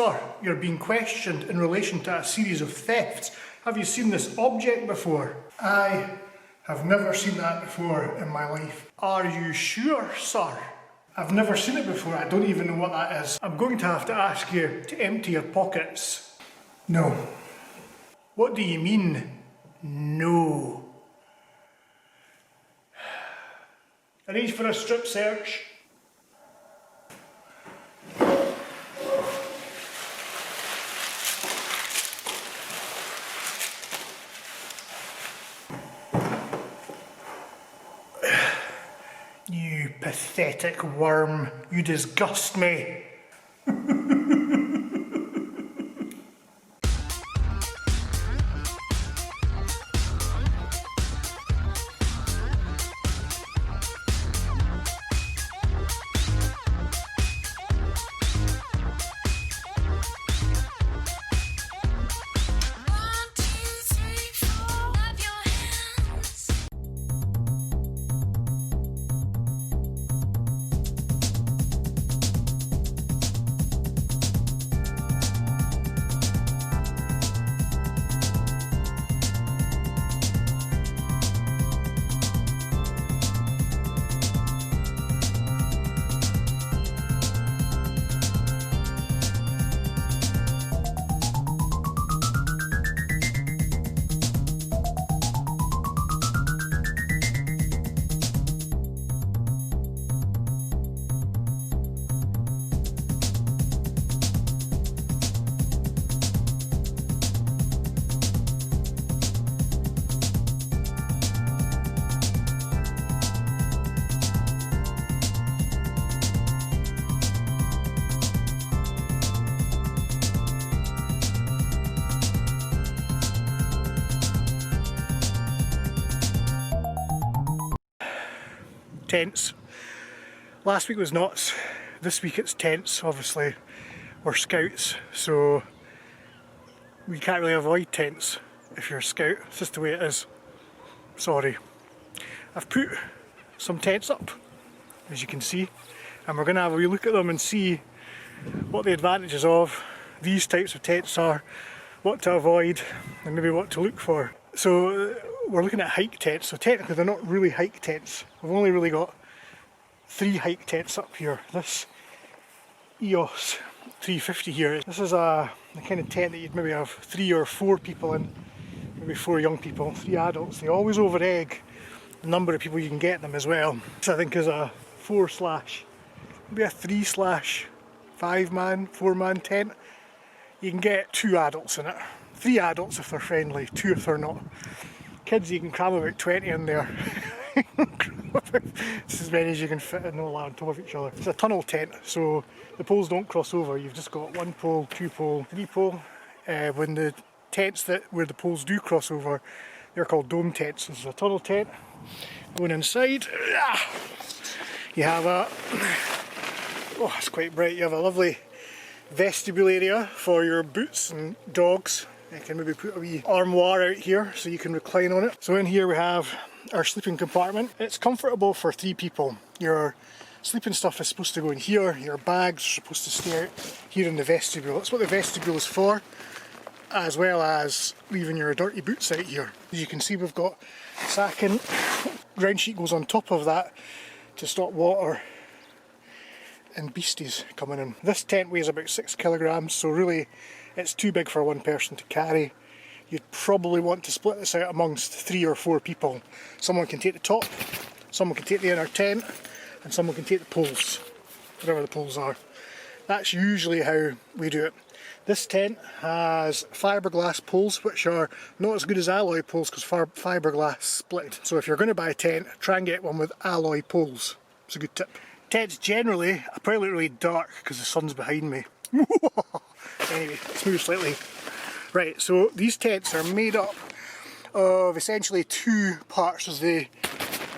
Sir, you're being questioned in relation to a series of thefts. Have you seen this object before? I have never seen that before in my life. Are you sure, sir? I've never seen it before. I don't even know what that is. I'm going to have to ask you to empty your pockets. No. What do you mean, no? Arrange for a strip search. You pathetic worm, you disgust me. Tents. Last week was nuts, this week it's tents. Obviously we're scouts, so we can't really avoid tents if you're a scout. It's just the way it is. Sorry. I've put some tents up, as you can see, and we're going to have a wee look at them and see what the advantages of these types of tents are, what to avoid and maybe what to look for. So we're looking at hike tents, so technically they're not really hike tents. We've only really got 3 hike tents up here. This EOS 350 here, this is the kind of tent that you'd maybe have 3 or 4 people in, maybe 4 young people, 3 adults. They always over egg the number of people you can get them as well. This I think is a 4/maybe a 3/5 man, 4-man tent. You can get 2 adults in it. 3 adults if they're friendly, 2 if they're not. Kids, you can cram about 20 in there. It's as many as you can fit in, all on top of each other. It's a tunnel tent, so the poles don't cross over. You've just got 1 pole, 2 pole, 3 pole. When the tents where the poles do cross over, they're called dome tents. This is a tunnel tent. Going inside, you have oh, it's quite bright. You have a lovely vestibule area for your boots and dogs. You can maybe put a wee armoire out here so you can recline on it. So in here we have our sleeping compartment. It's comfortable for 3 people. Your sleeping stuff is supposed to go in here, your bags are supposed to stay out here in the vestibule. That's what the vestibule is for, as well as leaving your dirty boots out here. As you can see, we've got sacking. Ground sheet goes on top of that to stop water and beasties coming in. This tent weighs about 6 kilograms, so really it's too big for 1 person to carry. You'd probably want to split this out amongst 3 or 4 people. Someone can take the top, someone can take the inner tent, and someone can take the poles, whatever the poles are. That's usually how we do it. This tent has fiberglass poles, which are not as good as alloy poles because fiberglass split. So if you're going to buy a tent, try and get one with alloy poles. It's a good tip. Tents generally are probably really dark because the sun's behind me. Anyway, let's move slightly. Right, so these tents are made up of essentially 2 parts. There's the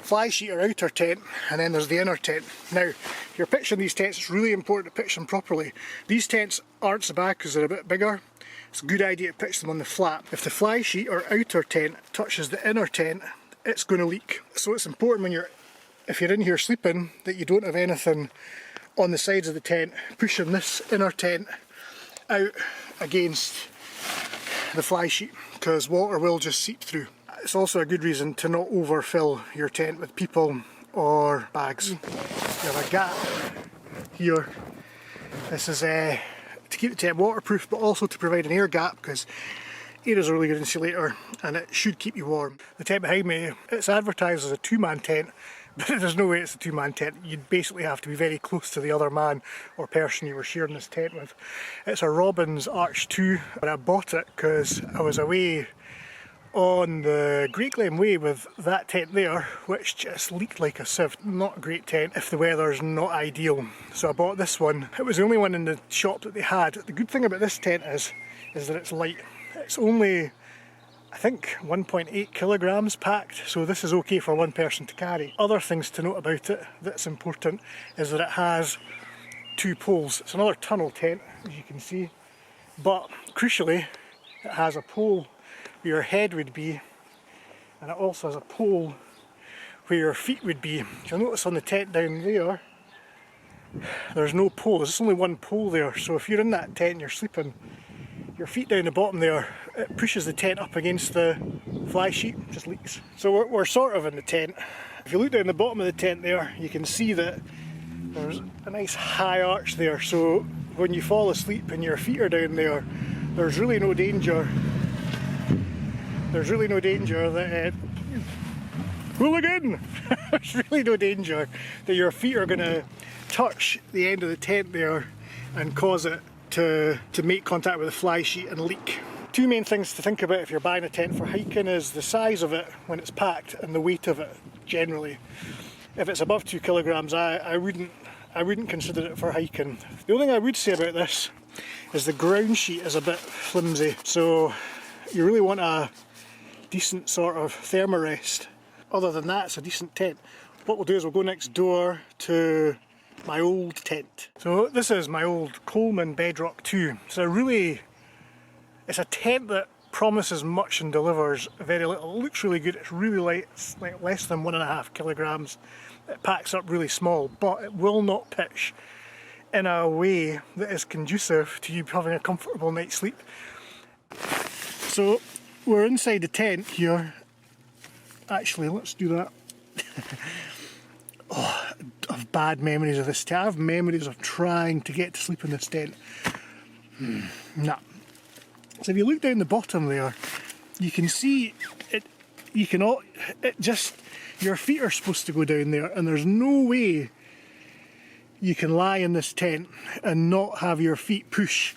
fly sheet or outer tent, and then there's the inner tent. Now, if you're pitching these tents, it's really important to pitch them properly. These tents aren't so bad because they're a bit bigger. It's a good idea to pitch them on the flat. If the fly sheet or outer tent touches the inner tent, it's going to leak. So it's important if you're in here sleeping that you don't have anything on the sides of the tent pushing this inner tent out against the fly sheet because water will just seep through. It's also a good reason to not overfill your tent with people or bags. You have a gap here. This is to keep the tent waterproof, but also to provide an air gap because air is a really good insulator and it should keep you warm. The tent behind me, it's advertised as a 2-man tent, but there's no way it's a 2-man tent. You'd basically have to be very close to the other man or person you were sharing this tent with. It's a Robbins Arch 2, and I bought it because I was away on the Great Glen Way with that tent there, which just leaked like a sieve. Not a great tent if the weather's not ideal. So I bought this one. It was the only one in the shop that they had. The good thing about this tent is that it's light. It's only, I think, 1.8 kilograms packed, so this is okay for one person to carry. Other things to note about it that's important is that it has 2 poles. It's another tunnel tent, as you can see, but crucially it has a pole where your head would be, and it also has a pole where your feet would be. You'll notice on the tent down there, there's no pole. There's only one pole there, so if you're in that tent and you're sleeping, your feet down the bottom there, it pushes the tent up against the fly sheet, just leaks. So we're sort of in the tent. If you look down the bottom of the tent there, you can see that there's a nice high arch there, so when you fall asleep and your feet are down there, there's really no danger. There's really no danger that hooligan! There's really no danger that your feet are going to touch the end of the tent there and cause it to make contact with the fly sheet and leak. 2 main things to think about if you're buying a tent for hiking is the size of it when it's packed and the weight of it generally. If it's above 2 kilograms, I wouldn't consider it for hiking. The only thing I would say about this is the ground sheet is a bit flimsy, so you really want a decent sort of thermarest. Other than that, it's a decent tent. What we'll do is we'll go next door to my old tent. So this is my old Coleman Bedrock 2. It's a tent that promises much and delivers very little. It looks really good, it's really light, it's like less than 1.5 kilograms. It packs up really small, but it will not pitch in a way that is conducive to you having a comfortable night's sleep. So we're inside the tent here. Actually, let's do that. Oh, I have bad memories of this tent. I have memories of trying to get to sleep in this tent. Nah. So if you look down the bottom there, you can see it. Your feet are supposed to go down there, and there's no way you can lie in this tent and not have your feet push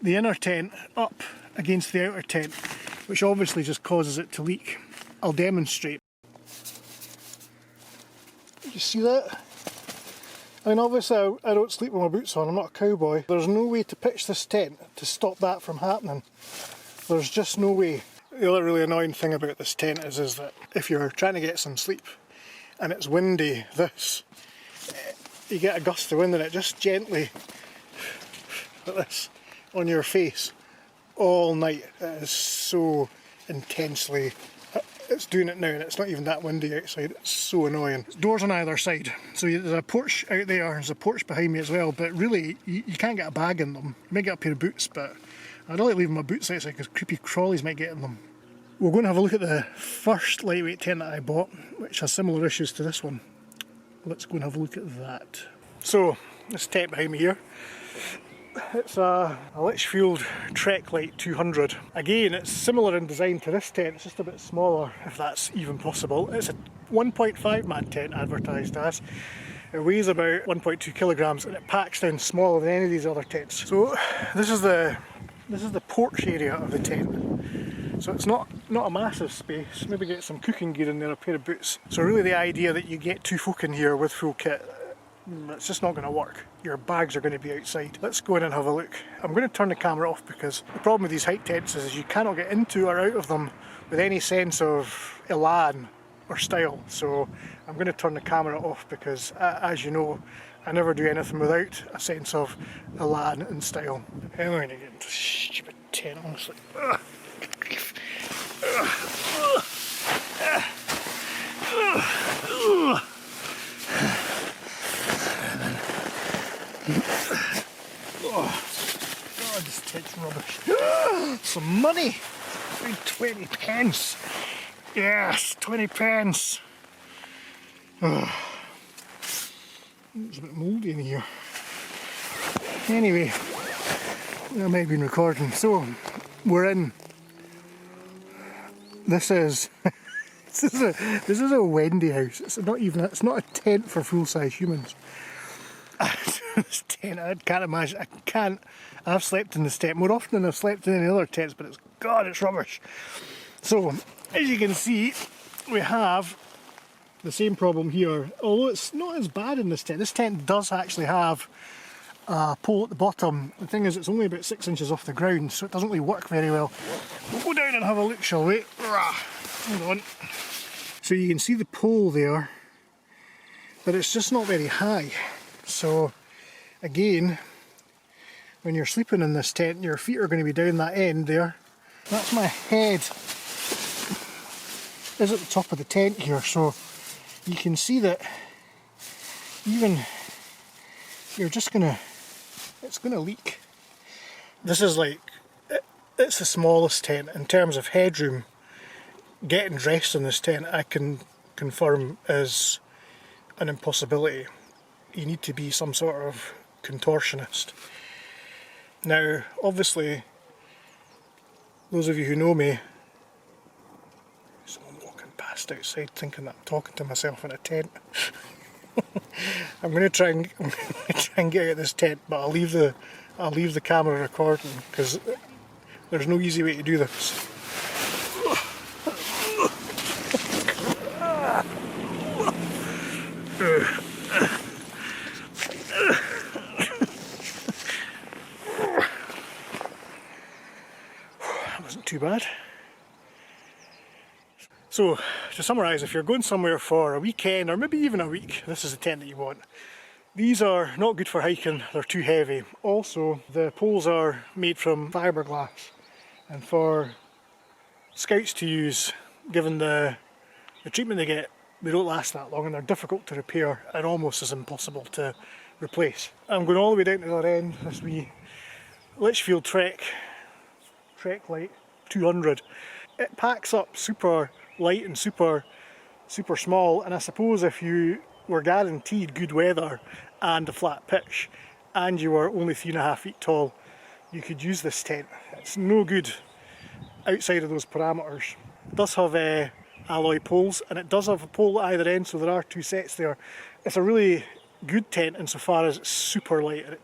the inner tent up against the outer tent, which obviously just causes it to leak. I'll demonstrate. You see that? I mean, obviously I don't sleep with my boots on, I'm not a cowboy. There's no way to pitch this tent to stop that from happening. There's just no way. The other really annoying thing about this tent is that if you're trying to get some sleep and it's windy, you get a gust of wind and it just gently, like this, on your face all night. It is so intensely, it's doing it now and it's not even that windy outside. It's so annoying. Doors on either side, so there's a porch out there, there's a porch behind me as well, but really you can't get a bag in them. You might get a pair of boots, but I don't like leaving my boots outside because creepy crawlies might get in them. We're going to have a look at the first lightweight tent that I bought, which has similar issues to this one. Let's go and have a look at that. So, this tent behind me here, it's a Litchfield Treklight 200. Again, it's similar in design to this tent, it's just a bit smaller, if that's even possible. It's a 1.5 man tent advertised as. It weighs about 1.2 kilograms and it packs down smaller than any of these other tents. So this is the porch area of the tent. So it's not a massive space. Maybe get some cooking gear in there, a pair of boots. So really the idea that you get 2 folk in here with full kit, it's just not going to work. Your bags are going to be outside. Let's go in and have a look. I'm going to turn the camera off because the problem with these hike tents is you cannot get into or out of them with any sense of elan or style. So I'm going to turn the camera off because, as you know, I never do anything without a sense of elan and style. I'm going to get into this stupid tent, honestly. Oh, God, this tent's rubbish. Some money! 20 pence! Yes, 20 pence! Oh. It's a bit mouldy in here. Anyway, I might have been recording. So, we're in. This is this is a Wendy house. It's not a tent for full-size humans. This tent, I can't imagine. I've slept in this tent more often than I've slept in any other tents, but it's rubbish. So, as you can see, we have the same problem here, although it's not as bad in this tent. This tent does actually have a pole at the bottom. The thing is, it's only about 6 inches off the ground, so it doesn't really work very well. We'll go down and have a look, shall we? Hold on. So you can see the pole there, but it's just not very high. So again, when you're sleeping in this tent, your feet are going to be down that end there. That's my head is at the top of the tent here, so you can see that even it's gonna leak. This is like, it's the smallest tent in terms of headroom. Getting dressed in this tent, I can confirm, is an impossibility. You need to be some sort of contortionist. Now, obviously, those of you who know me, someone walking past outside thinking that I'm talking to myself in a tent. I'm going to try and get out of this tent, but I'll leave the camera recording because there's no easy way to do this. That wasn't too bad. So, to summarise, if you're going somewhere for a weekend or maybe even a week, this is the tent that you want. These are not good for hiking, they're too heavy. Also, the poles are made from fiberglass, and for scouts to use, given the treatment they get, they don't last that long and they're difficult to repair and almost as impossible to replace. I'm going all the way down to the other end, this wee Litchfield Trek Light 200. It packs up super light and super small, and I suppose if you were guaranteed good weather and a flat pitch and you were only 3.5 feet tall, you could use this tent. It's no good outside of those parameters. It does have alloy poles, and it does have a pole at either end, so there are 2 sets there. It's a really good tent insofar as it's super light, and it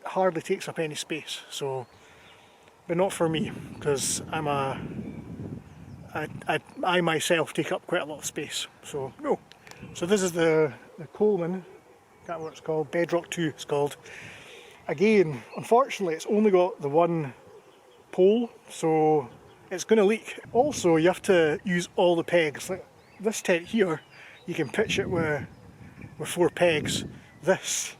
hardly takes up any space. So, but not for me, because I myself take up quite a lot of space, so no. So this is the Coleman, can't remember what it's called, Bedrock 2 it's called. Again, unfortunately it's only got the one pole, so it's going to leak. Also, you have to use all the pegs. Like this tent here, you can pitch it with 4 pegs. This,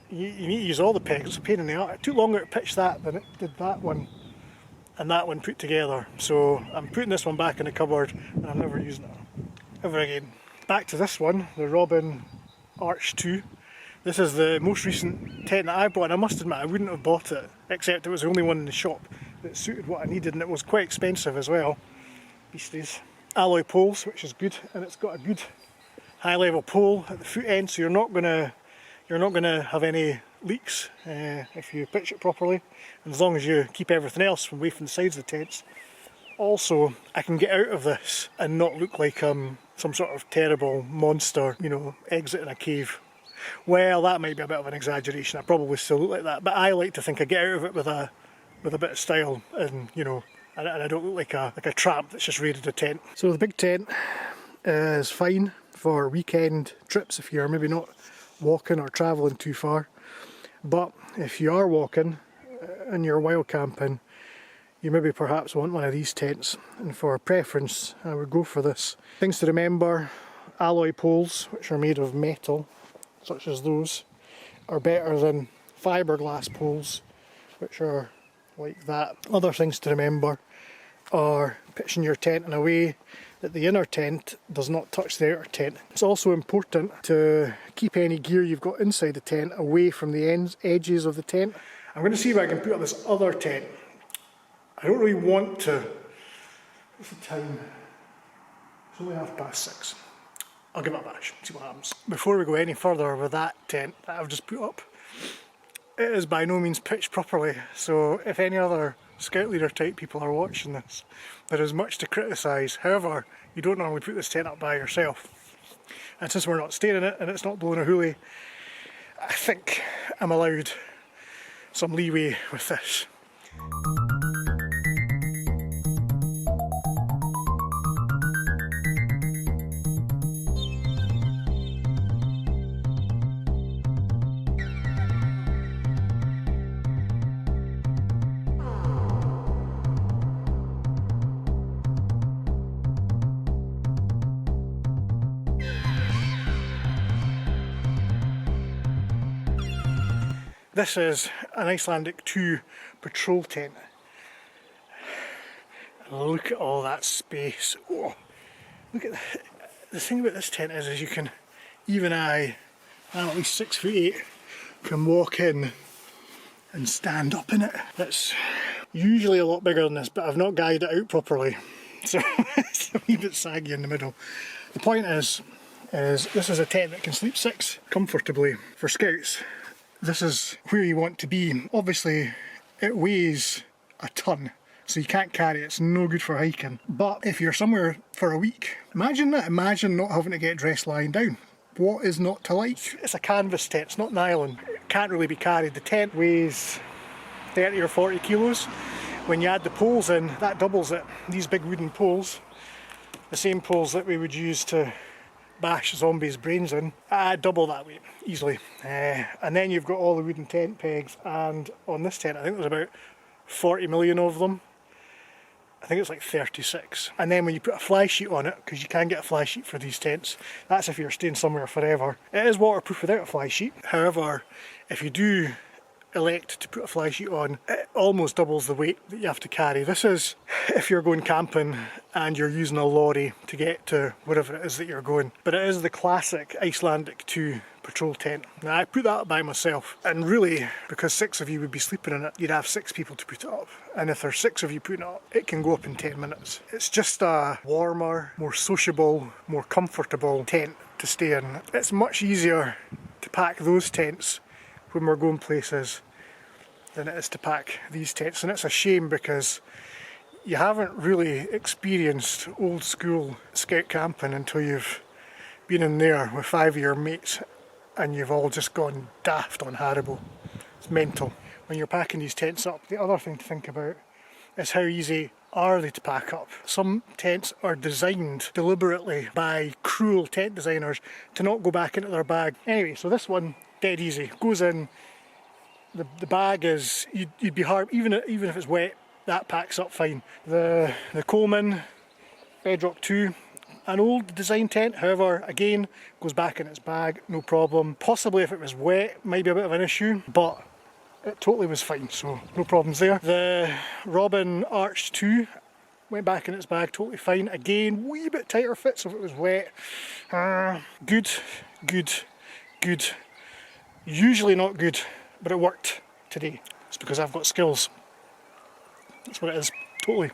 you need to use all the pegs, it's a pain in the arse. It took longer to pitch that than it did that one and that one put together. So I'm putting this one back in the cupboard and I'm never using it ever again. Back to this one, the Robin Arch 2. This is the most recent tent that I bought, and I must admit I wouldn't have bought it, except it was the only one in the shop that suited what I needed, and it was quite expensive as well. Beasties. Alloy poles, which is good, and it's got a good high level pole at the foot end, so you're not gonna have any leaks if you pitch it properly, and as long as you keep everything else away from the sides of the tents. Also, I can get out of this and not look like some sort of terrible monster, you know, exiting a cave. Well, that might be a bit of an exaggeration. I probably still look like that, but I like to think I get out of it with a bit of style, and you know, and I don't look like a tramp that's just raided a tent. So the big tent is fine for weekend trips if you're maybe not walking or travelling too far. But if you are walking and you're wild camping, you maybe perhaps want one of these tents, and for preference I would go for this. Things to remember: alloy poles, which are made of metal, such as those, are better than fiberglass poles, which are like that. Other things to remember are pitching your tent in a way that the inner tent does not touch the outer tent. It's also important to keep any gear you've got inside the tent away from the edges of the tent. I'm going to see if I can put up this other tent. I don't really want to. What's the time? It's only 6:30. I'll give it a bash, see what happens. Before we go any further with that tent that I've just put up, it is by no means pitched properly, so if any other scout leader type people are watching this, there is much to criticise. However, you don't normally put this tent up by yourself. And since we're not staying in it and it's not blowing a hoolie, I think I'm allowed some leeway with this. This is an Icelandic 2 patrol tent. Look at all that space. Oh, look at the thing about this tent is you can, even I'm at least 6'8", can walk in and stand up in it. That's usually a lot bigger than this, but I've not guyed it out properly, so it's a wee bit saggy in the middle. The point is this is a tent that can sleep 6 comfortably. For scouts, this is where you want to be. Obviously it weighs a ton, so you can't carry it, it's no good for hiking. But if you're somewhere for a week, imagine that, imagine not having to get dressed lying down. What is not to like? It's a canvas tent, it's not nylon. It can't really be carried. The tent weighs 30 or 40 kilos. When you add the poles in, that doubles it. These big wooden poles, the same poles that we would use to bash zombies' brains in, double that weight easily. And then you've got all the wooden tent pegs, and on this tent I think there's about 40 million of them. I think it's like 36. And then when you put a fly sheet on it, because you can get a fly sheet for these tents, that's if you're staying somewhere forever. It is waterproof without a fly sheet. However, if you do elect to put a fly sheet on, it almost doubles the weight that you have to carry. This is if you're going camping and you're using a lorry to get to wherever it is that you're going. But it is the classic Icelandic 2 patrol tent. Now I put that up by myself, and really, because 6 of you would be sleeping in it, you'd have 6 people to put it up. And if there's 6 of you putting it up, it can go up in 10 minutes. It's just a warmer, more sociable, more comfortable tent to stay in. It's much easier to pack those tents when we're going places than it is to pack these tents, and it's a shame because you haven't really experienced old school scout camping until you've been in there with 5 of your mates and you've all just gone daft on Haribo. It's mental. When you're packing these tents up, the other thing to think about is how easy are they to pack up. Some tents are designed deliberately by cruel tent designers to not go back into their bag. Anyway, so this one, dead easy, goes in. The bag is, you'd be hard, even if it's wet, that packs up fine. The Coleman Bedrock 2, an old design tent, however, again, goes back in its bag, no problem. Possibly if it was wet, might be a bit of an issue, but it totally was fine, so no problems there. The Robin Arch 2 went back in its bag, totally fine. Again, wee bit tighter fit, so if it was wet, good. Usually not good, but it worked today. It's because I've got skills. That's what it is, totally.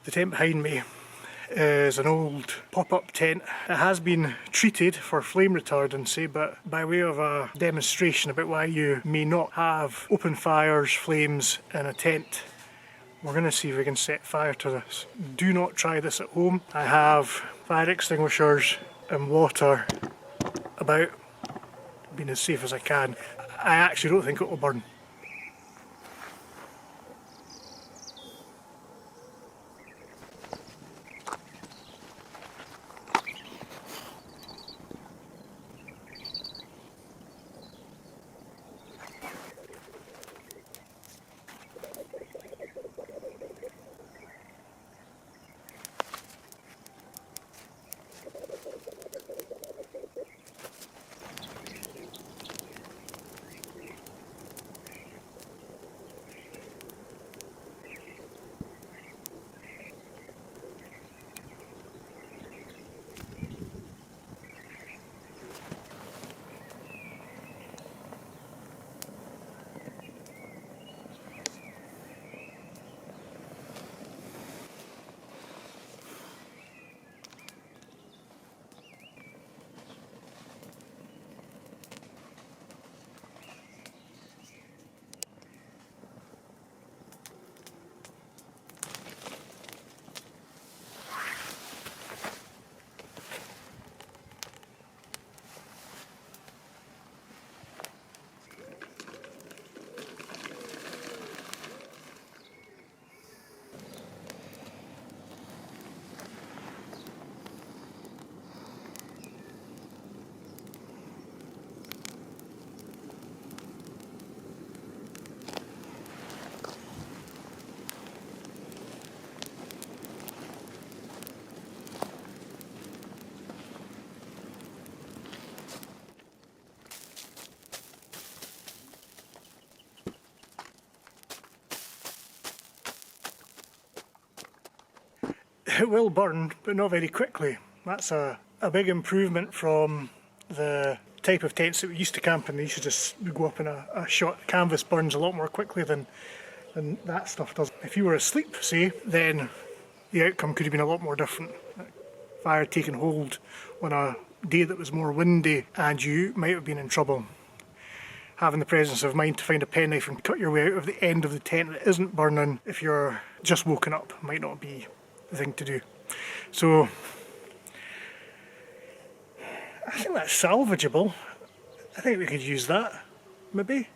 The tent behind me is an old pop-up tent. It has been treated for flame retardancy, but by way of a demonstration about why you may not have open fires, flames in a tent, we're going to see if we can set fire to this. Do not try this at home. I have fire extinguishers and water about, being as safe as I can. I actually don't think it will burn. it will burn, but not very quickly. That's a big improvement from the type of tents that we used to camp in. They used to just go up in a shot. Canvas burns a lot more quickly than that stuff does. If you were asleep, say, then the outcome could have been a lot more different. Fire taking hold on a day that was more windy, and you might have been in trouble. Having the presence of mind to find a penknife and cut your way out of the end of the tent that isn't burning if you're just woken up might not be the thing to do. So I think that's salvageable. I think we could use that, maybe.